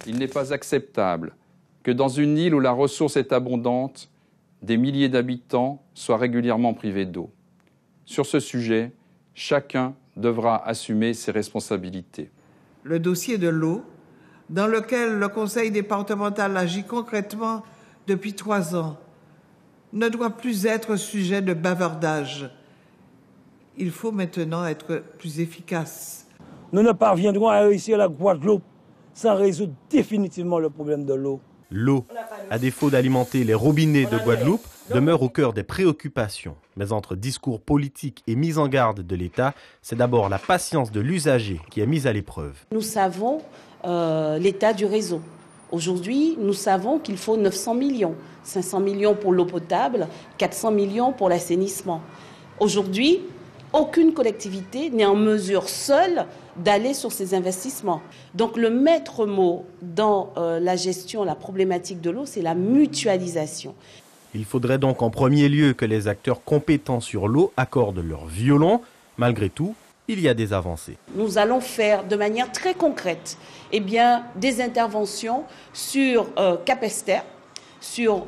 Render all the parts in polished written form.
Il n'est pas acceptable que dans une île où la ressource est abondante, des milliers d'habitants soient régulièrement privés d'eau. Sur ce sujet, chacun devra assumer ses responsabilités. Le dossier de l'eau, dans lequel le conseil départemental agit concrètement depuis 3 ans, ne doit plus être sujet de bavardage. Il faut maintenant être plus efficace. Nous ne parviendrons à réussir la Guadeloupe sans résoudre définitivement le problème de l'eau. L'eau, à défaut d'alimenter les robinets de Guadeloupe, demeure au cœur des préoccupations. Mais entre discours politiques et mise en garde de l'État, c'est d'abord la patience de l'usager qui est mise à l'épreuve. Nous savons l'état du réseau. Aujourd'hui, nous savons qu'il faut 900 millions. 500 millions pour l'eau potable, 400 millions pour l'assainissement. Aujourd'hui, aucune collectivité n'est en mesure seule d'aller sur ces investissements. Donc le maître mot dans la gestion, la problématique de l'eau, c'est la mutualisation. Il faudrait donc en premier lieu que les acteurs compétents sur l'eau accordent leur violon. Malgré tout, il y a des avancées. Nous allons faire de manière très concrète des interventions sur Capesterre, sur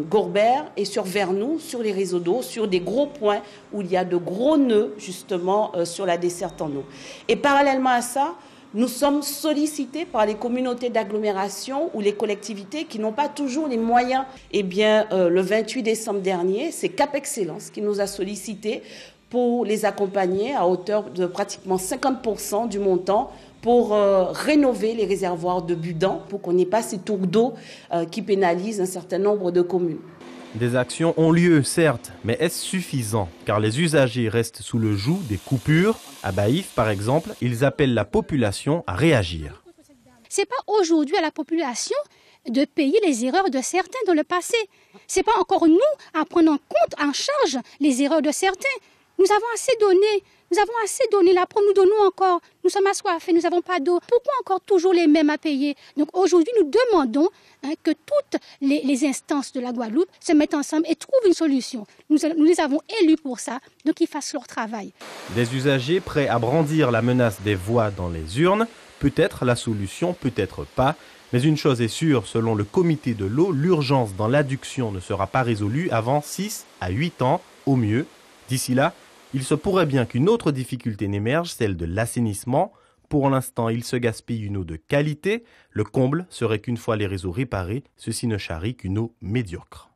Gourbert et sur Vernou, sur les réseaux d'eau, sur des gros points où il y a de gros nœuds justement sur la desserte en eau. Et parallèlement à ça, nous sommes sollicités par les communautés d'agglomération ou les collectivités qui n'ont pas toujours les moyens. Le 28 décembre dernier, c'est Cap Excellence qui nous a sollicités pour les accompagner à hauteur de pratiquement 50% du montant pour rénover les réservoirs de Budan, pour qu'on n'ait pas ces tours d'eau qui pénalisent un certain nombre de communes. Des actions ont lieu, certes, mais est-ce suffisant? Car les usagers restent sous le joug des coupures. À Baïf, par exemple, ils appellent la population à réagir. Ce n'est pas aujourd'hui à la population de payer les erreurs de certains dans le passé. Ce n'est pas encore nous à prendre en compte, en charge, les erreurs de certains. Nous avons assez donné. Nous avons assez donné, là, pour nous donnons encore. Nous sommes assoiffés, nous n'avons pas d'eau. Pourquoi encore toujours les mêmes à payer? Donc aujourd'hui, nous demandons que toutes les instances de la Guadeloupe se mettent ensemble et trouvent une solution. Nous les avons élus pour ça, donc qu'ils fassent leur travail. Des usagers prêts à brandir la menace des voix dans les urnes. Peut-être la solution, peut-être pas. Mais une chose est sûre, selon le comité de l'eau, l'urgence dans l'adduction ne sera pas résolue avant 6 à 8 ans au mieux. D'ici là, il se pourrait bien qu'une autre difficulté n'émerge, celle de l'assainissement. Pour l'instant, il se gaspille une eau de qualité. Le comble serait qu'une fois les réseaux réparés, ceci ne charrie qu'une eau médiocre.